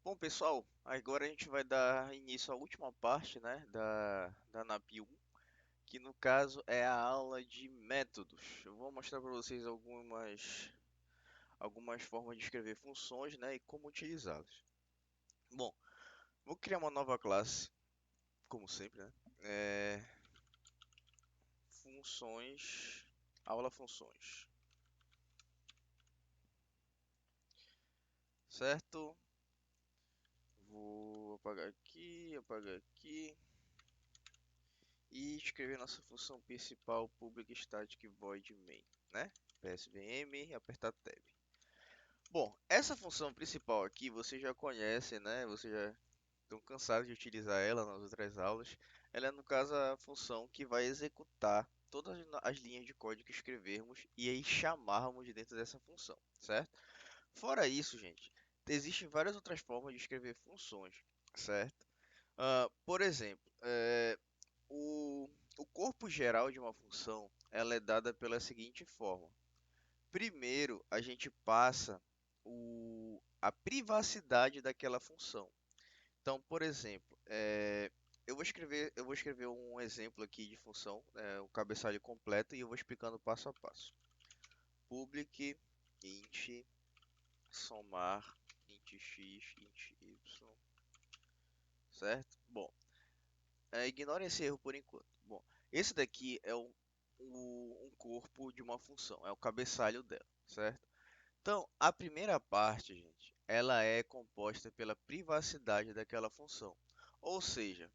Bom, pessoal, agora a gente vai dar início à última parte, né, da NAP 1, que no caso é a aula de métodos. Eu vou mostrar para vocês algumas formas de escrever funções, né, e como utilizá-las. Bom, vou criar uma nova classe, como sempre, né, funções, aula funções, certo? Vou apagar aqui. E escrever nossa função principal public static void main, né? PSVM e apertar tab. Bom, essa função principal aqui você já conhece, né? Você já estão cansados de utilizar ela nas outras aulas. Ela é no caso a função que vai executar todas as linhas de código que escrevermos e aí chamarmos dentro dessa função, certo? Fora isso, gente, existem várias outras formas de escrever funções, certo? Por exemplo, o corpo geral de uma função, ela é dada pela seguinte forma. Primeiro, a gente passa a privacidade daquela função. Então, por exemplo, eu vou escrever um exemplo aqui de função, o cabeçalho completo, e eu vou explicando passo a passo. Public int somar int x int y, certo? Bom, ignore esse erro por enquanto. Bom, esse daqui é um corpo de uma função, é o cabeçalho dela, certo? Então, a primeira parte, gente, ela é composta pela privacidade daquela função. Ou seja,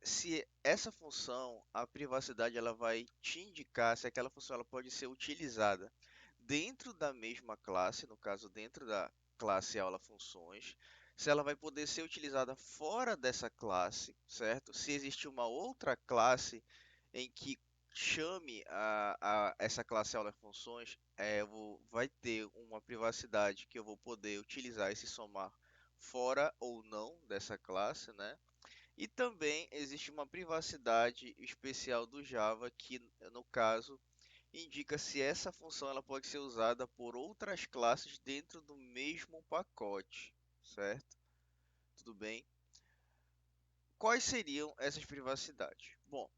se essa função, a privacidade, ela vai te indicar se aquela função ela pode ser utilizada dentro da mesma classe, no caso dentro da classe aula funções, se ela vai poder ser utilizada fora dessa classe, certo? Se existe uma outra classe em que chame essa classe aula funções, vai ter uma privacidade que eu vou poder utilizar esse somar fora ou não dessa classe, né? E também existe uma privacidade especial do Java que, no caso, indica se essa função ela pode ser usada por outras classes dentro do mesmo pacote, certo? Tudo bem? Quais seriam essas privacidades? Bom,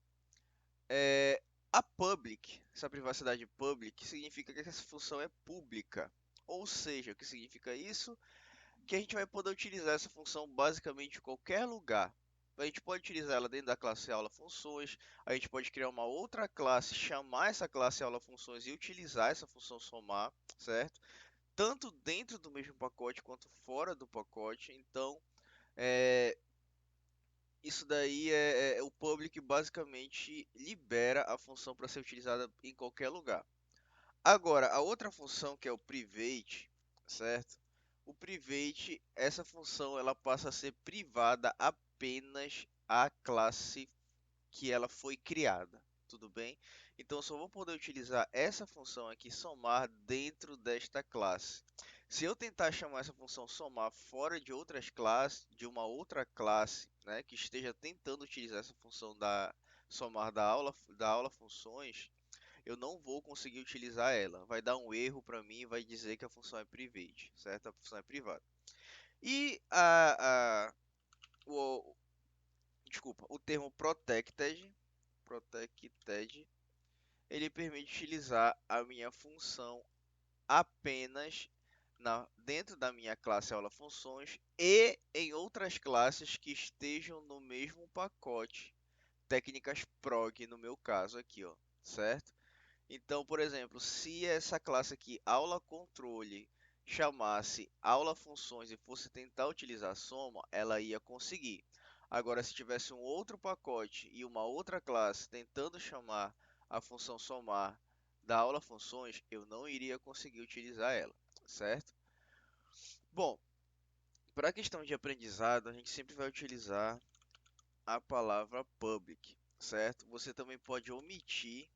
a public, essa privacidade public, significa que essa função é pública. Ou seja, o que significa isso? Que a gente vai poder utilizar essa função basicamente em qualquer lugar. A gente pode utilizar ela dentro da classe aula funções, a gente pode criar uma outra classe, chamar essa classe aula funções e utilizar essa função somar, certo? Tanto dentro do mesmo pacote quanto fora do pacote. Então, é, isso daí o public basicamente libera a função para ser utilizada em qualquer lugar. Agora, a outra função que é o private, certo? O private, essa função ela passa a ser privada apenas à classe que ela foi criada, tudo bem? Então, eu só vou poder utilizar essa função aqui, somar, dentro desta classe. Se eu tentar chamar essa função somar fora de outras classes, de uma outra classe, né, que esteja tentando utilizar essa função da somar da aula funções, eu não vou conseguir utilizar ela. Vai dar um erro para mim e vai dizer que a função é private, certo? A função é privada. E o, desculpa, o termo protected, ele permite utilizar a minha função apenas dentro da minha classe aula funções e em outras classes que estejam no mesmo pacote. Técnicas prog no meu caso aqui, ó, certo? Então, por exemplo, se essa classe aqui, aula controle, chamasse aula funções e fosse tentar utilizar soma, ela ia conseguir. Agora, se tivesse um outro pacote e uma outra classe tentando chamar a função somar da aula funções, eu não iria conseguir utilizar ela, certo? Bom, para a questão de aprendizado, a gente sempre vai utilizar a palavra public, certo? Você também pode omitir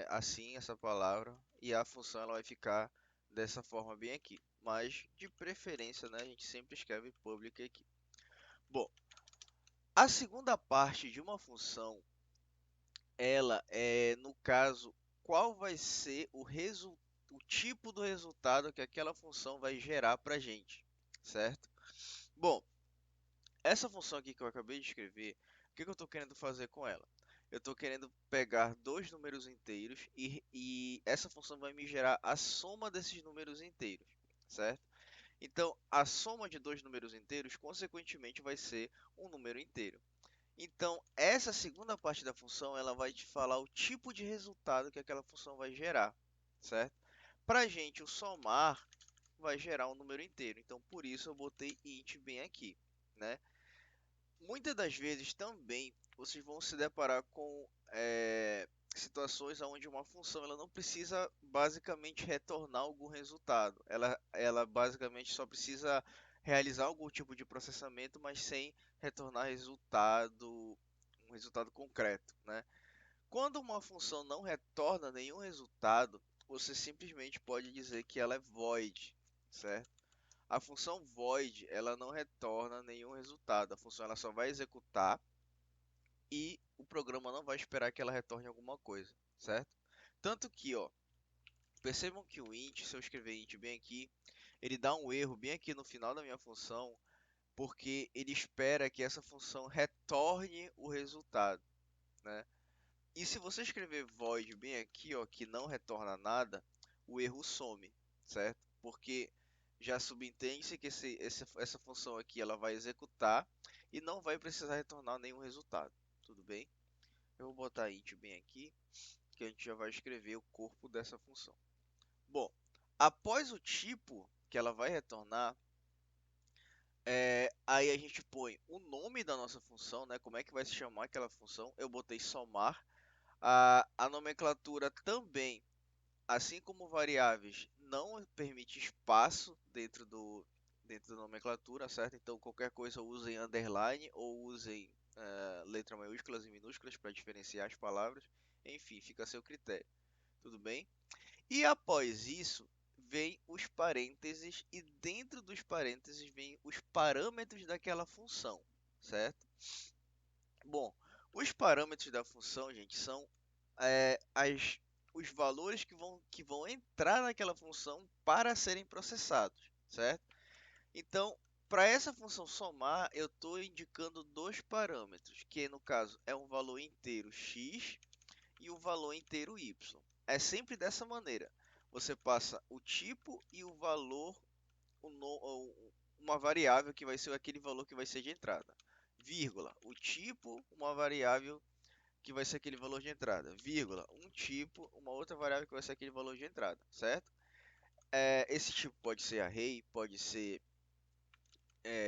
assim essa palavra e a função ela vai ficar dessa forma bem aqui. Mas de preferência, né, a gente sempre escreve public aqui. Bom, a segunda parte de uma função, ela é no caso qual vai ser o tipo do resultado que aquela função vai gerar para a gente. certo? Bom, essa função aqui que eu acabei de escrever, o que que eu estou querendo fazer com ela? Eu estou querendo pegar dois números inteiros e essa função vai me gerar a soma desses números inteiros, certo? Então, a soma de dois números inteiros, consequentemente, vai ser um número inteiro. Então, essa segunda parte da função, ela vai te falar o tipo de resultado que aquela função vai gerar, certo? Para a gente, o somar vai gerar um número inteiro. Então, por isso eu botei int bem aqui, né? Muitas das vezes também vocês vão se deparar com situações onde uma função ela não precisa basicamente retornar algum resultado. Ela basicamente só precisa realizar algum tipo de processamento, mas sem retornar um resultado concreto, né? Quando uma função não retorna nenhum resultado, você simplesmente pode dizer que ela é void, certo? A função void, ela não retorna nenhum resultado. A função ela só vai executar e o programa não vai esperar que ela retorne alguma coisa, certo? Tanto que, ó, percebam que o int, se eu escrever int bem aqui, ele dá um erro bem aqui no final da minha função, porque ele espera que essa função retorne o resultado, né? E se você escrever void bem aqui, ó, que não retorna nada, o erro some, certo? Porque já subentende-se que essa função aqui ela vai executar e não vai precisar retornar nenhum resultado. Tudo bem? Eu vou botar int bem aqui, que a gente já vai escrever o corpo dessa função. Bom, após o tipo que ela vai retornar, aí a gente põe o nome da nossa função, né? Como é que vai se chamar aquela função? Eu botei somar. A nomenclatura também, assim como variáveis, não permite espaço dentro da nomenclatura, certo? Então qualquer coisa usem underline ou usem letras maiúsculas e minúsculas para diferenciar as palavras. Enfim, fica a seu critério. Tudo bem? E após isso, vem os parênteses e dentro dos parênteses vem os parâmetros daquela função, certo? Bom, os parâmetros da função, gente, são os valores que vão entrar naquela função para serem processados, certo? Então, para essa função somar, eu estou indicando dois parâmetros, que no caso é um valor inteiro x e o valor inteiro y. É sempre dessa maneira. Você passa o tipo e o valor, uma variável que vai ser aquele valor que vai ser de entrada. Vírgula, o tipo, uma variável que vai ser aquele valor de entrada, vírgula, um tipo, uma outra variável que vai ser aquele valor de entrada, certo? Esse tipo pode ser array, pode ser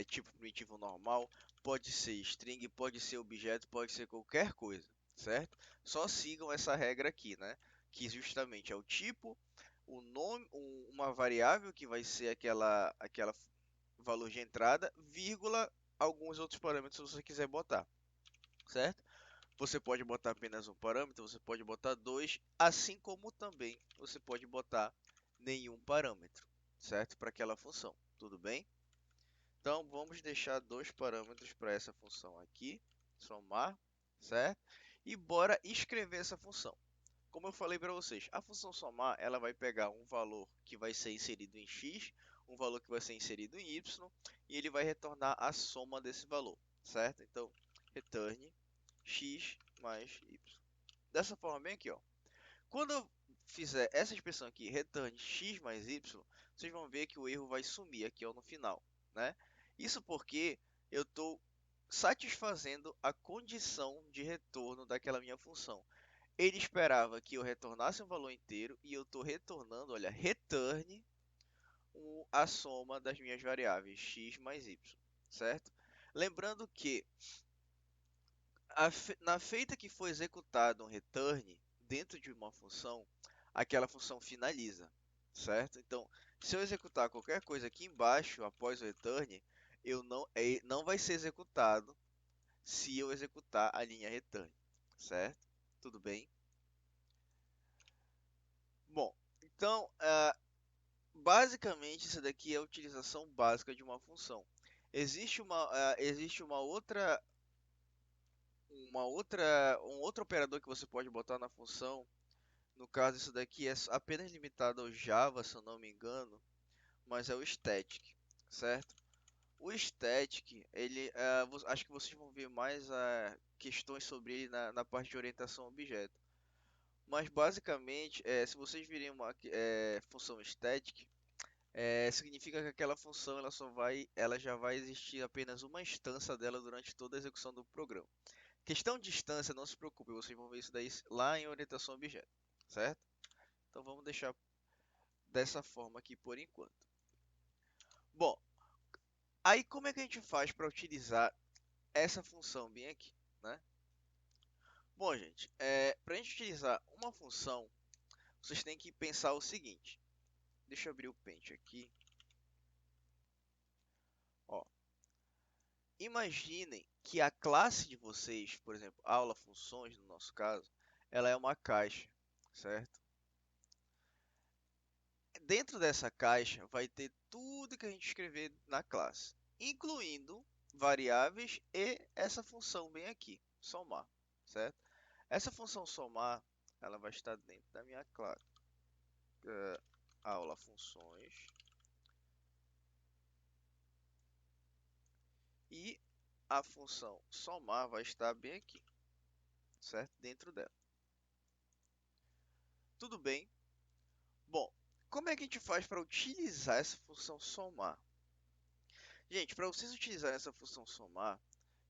tipo primitivo normal, pode ser string, pode ser objeto, pode ser qualquer coisa, certo? Só sigam essa regra aqui, né? Que justamente é o tipo, o nome, uma variável que vai ser aquela valor de entrada, vírgula, alguns outros parâmetros se você quiser botar, certo? Você pode botar apenas um parâmetro, você pode botar dois, assim como também você pode botar nenhum parâmetro, certo? Para aquela função, tudo bem? Então vamos deixar dois parâmetros para essa função aqui, somar, certo? E bora escrever essa função. Como eu falei para vocês, a função somar ela vai pegar um valor que vai ser inserido em x, um valor que vai ser inserido em y, e ele vai retornar a soma desse valor, certo? Então, return x mais y. Dessa forma bem aqui, ó. Quando eu fizer essa expressão aqui, return x mais y, vocês vão ver que o erro vai sumir aqui ó, no final, né? Isso porque eu estou satisfazendo a condição de retorno daquela minha função. Ele esperava que eu retornasse um valor inteiro e eu estou retornando, olha, return a soma das minhas variáveis x mais y, certo? Lembrando que na feita que for executado um return dentro de uma função, aquela função finaliza, certo? Então, se eu executar qualquer coisa aqui embaixo após o return, não vai ser executado se eu executar a linha return, certo? Tudo bem? Bom, então, basicamente isso daqui é a utilização básica de uma função. Existe um outro operador que você pode botar na função. No caso, isso daqui é apenas limitado ao Java, se eu não me engano, mas é o static, certo? O static, ele, acho que vocês vão ver mais questões sobre ele na parte de orientação a objeto. Mas basicamente, se vocês virem uma função static, significa que aquela função ela já vai existir apenas uma instância dela durante toda a execução do programa. Questão de instância, não se preocupe, vocês vão ver isso daí lá em orientação a objeto, certo? Então vamos deixar dessa forma aqui por enquanto. Bom, aí como é que a gente faz para utilizar essa função bem aqui, né? Bom, gente, para a gente utilizar uma função, vocês têm que pensar o seguinte. Deixa eu abrir o Paint aqui. Ó, imaginem que a classe de vocês, por exemplo, aula funções, no nosso caso, ela é uma caixa, certo? Dentro dessa caixa vai ter tudo que a gente escrever na classe, incluindo variáveis e essa função bem aqui, somar, certo? Essa função somar, ela vai estar dentro da minha classe, aula funções, e a função somar vai estar bem aqui, certo? Dentro dela. Tudo bem? Bom, como é que a gente faz para utilizar essa função somar? Gente, para vocês utilizarem essa função somar,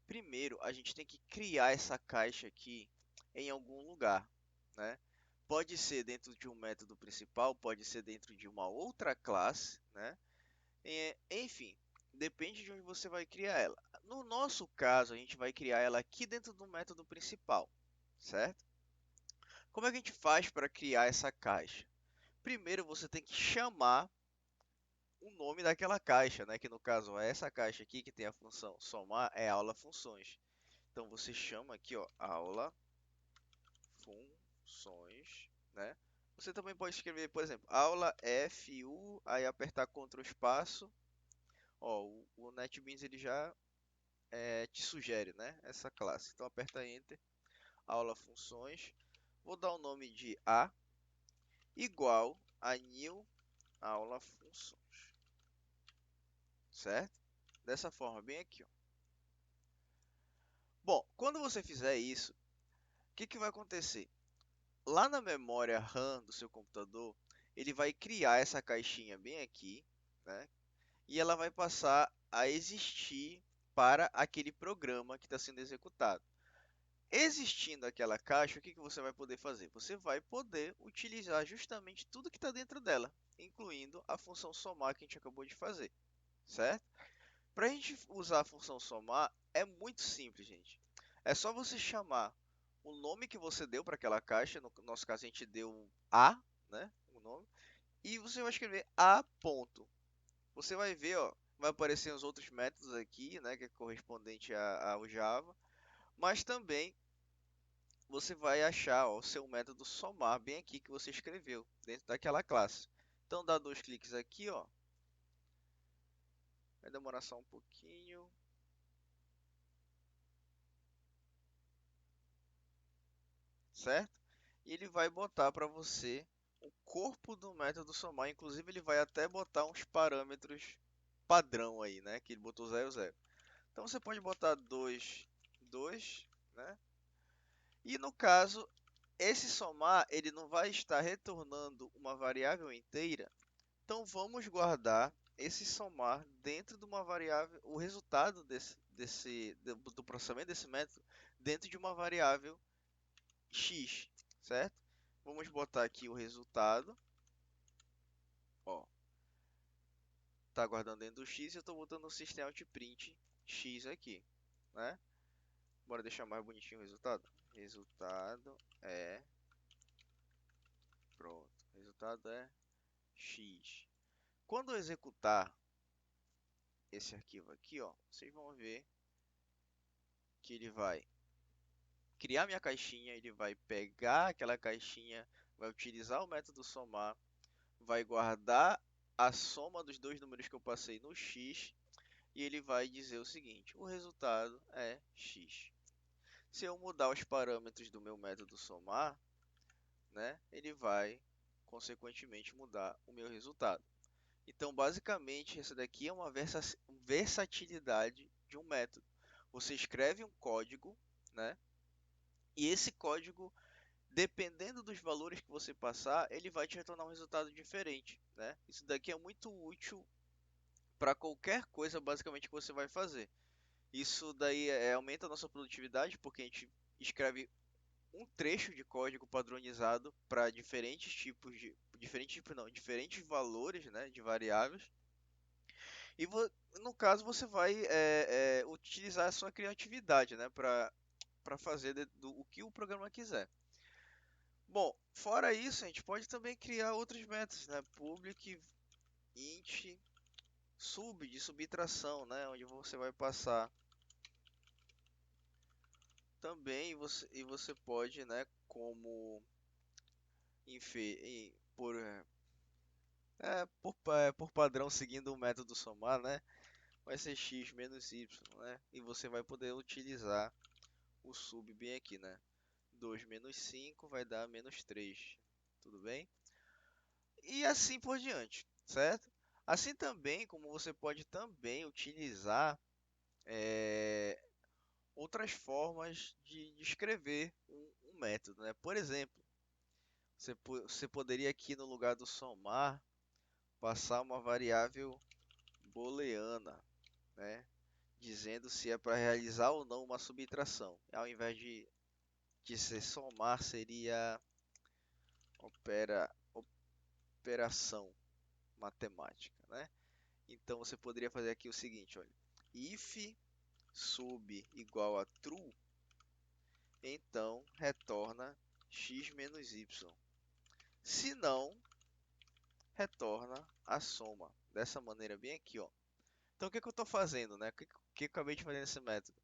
primeiro a gente tem que criar essa caixa aqui em algum lugar, né? Pode ser dentro de um método principal, pode ser dentro de uma outra classe, né? Enfim, depende de onde você vai criar ela. No nosso caso, a gente vai criar ela aqui dentro do método principal, certo? Como é que a gente faz para criar essa caixa? Primeiro você tem que chamar o nome daquela caixa, né? Que no caso é essa caixa aqui que tem a função somar, é aula funções. Então você chama aqui, ó, aula funções, né? Você também pode escrever, por exemplo, aula fu, aí apertar Ctrl espaço. Ó, o NetBeans ele já te sugere, né? Essa classe. Então aperta Enter, aula funções. Vou dar o nome de A igual a new aula funções, certo? Dessa forma, bem aqui, ó. Bom, quando você fizer isso, o que vai acontecer? Lá na memória RAM do seu computador, ele vai criar essa caixinha bem aqui, né? E ela vai passar a existir para aquele programa que está sendo executado. Existindo aquela caixa, o que você vai poder fazer? Você vai poder utilizar justamente tudo que está dentro dela, incluindo a função somar que a gente acabou de fazer, certo? Para a gente usar a função somar, é muito simples, gente. É só você chamar o nome que você deu para aquela caixa, no nosso caso a gente deu A, né, o nome, e você vai escrever A ponto. Você vai ver, ó, vai aparecer os outros métodos aqui, né, que é correspondente ao Java, mas também você vai achar ó, o seu método somar bem aqui que você escreveu dentro daquela classe. Então dá dois cliques aqui, ó. Vai demorar só um pouquinho. Certo? E ele vai botar para você o corpo do método somar. Inclusive, ele vai até botar uns parâmetros padrão aí, né? Que ele botou 0, 0. Então, você pode botar 2, 2, né? E no caso, esse somar, ele não vai estar retornando uma variável inteira. Então, vamos guardar esse somar dentro de uma variável, o resultado do processamento desse método dentro de uma variável x, certo? Vamos botar aqui o resultado. Ó, tá guardando dentro do x e eu estou botando o system.out.print x aqui, né? Bora deixar mais bonitinho o resultado. Resultado é pronto. Resultado é x. Quando eu executar esse arquivo aqui, ó, vocês vão ver que ele vai criar minha caixinha, ele vai pegar aquela caixinha, vai utilizar o método somar, vai guardar a soma dos dois números que eu passei no x e ele vai dizer o seguinte: o resultado é x. Se eu mudar os parâmetros do meu método somar, né, ele vai consequentemente mudar o meu resultado. Então, basicamente, essa daqui é uma versatilidade de um método. Você escreve um código, né? E esse código, dependendo dos valores que você passar, ele vai te retornar um resultado diferente, né? Isso daqui é muito útil para qualquer coisa basicamente que você vai fazer. Isso daí aumenta a nossa produtividade porque a gente escreve um trecho de código padronizado para diferentes valores, né, de variáveis. E no caso você vai utilizar a sua criatividade, né, para fazer o que o programa quiser. Bom, fora isso, a gente pode também criar outros métodos, né, public, int, sub de subtração, né, onde você vai passar também e você pode, né, como por padrão seguindo o método somar, né, vai ser x menos y, né, e você vai poder utilizar o sub bem aqui, né, 2 menos 5 vai dar menos 3, tudo bem? E assim por diante, certo? Assim também como você pode também utilizar é, outras formas de escrever um método, né? Por exemplo, você poderia aqui no lugar do somar passar uma variável booleana, né? Dizendo se é para realizar ou não uma subtração. Ao invés de ser somar, seria opera, operação matemática, né? Então você poderia fazer aqui o seguinte, olha, if sub igual a true, então retorna x menos y. Se não, retorna a soma. Dessa maneira bem aqui, ó. Então o que, que eu estou fazendo, né? O que eu acabei de fazer nesse método?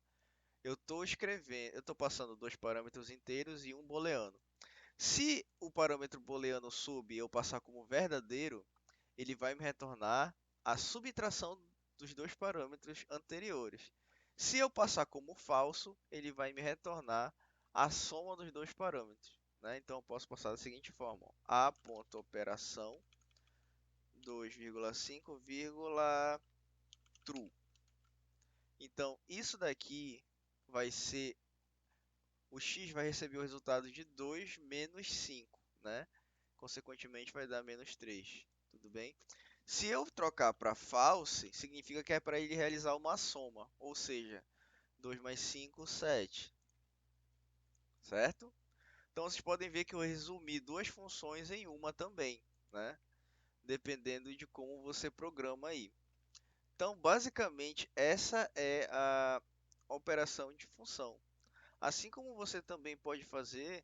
Eu estou passando dois parâmetros inteiros e um booleano. Se o parâmetro booleano sub eu passar como verdadeiro, ele vai me retornar a subtração dos dois parâmetros anteriores. Se eu passar como falso, ele vai me retornar a soma dos dois parâmetros, né? Então eu posso passar da seguinte forma: a.operação 2,5, true. Então isso daqui vai ser o x vai receber o resultado de 2 menos 5, né? Consequentemente vai dar menos 3, tudo bem? Se eu trocar para false, significa que é para ele realizar uma soma, ou seja, 2 mais 5, 7, certo? Então vocês podem ver que eu resumi duas funções em uma também, né? Dependendo de como você programa aí. Então, basicamente, essa é a operação de função. Assim como você também pode fazer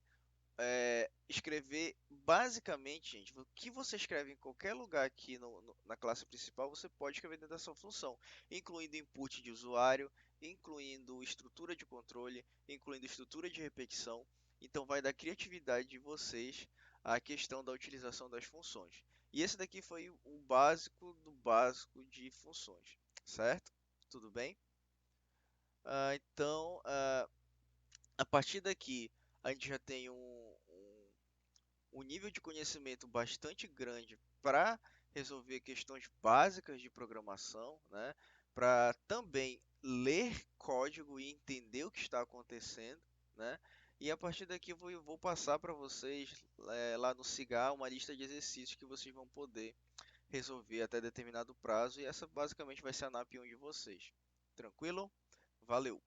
escrever basicamente, gente, o que você escreve em qualquer lugar aqui na classe principal, você pode escrever dentro dessa função, incluindo input de usuário, incluindo estrutura de controle, incluindo estrutura de repetição. Então vai da criatividade de vocês a questão da utilização das funções. E esse daqui foi o básico do básico de funções, certo? Tudo bem? Então, a partir daqui, a gente já tem um nível de conhecimento bastante grande para resolver questões básicas de programação, né? Para também ler código e entender o que está acontecendo, né? E a partir daqui eu vou passar para vocês lá no Cigar uma lista de exercícios que vocês vão poder resolver até determinado prazo e essa basicamente vai ser a NAP 1 de vocês. Tranquilo? Valeu!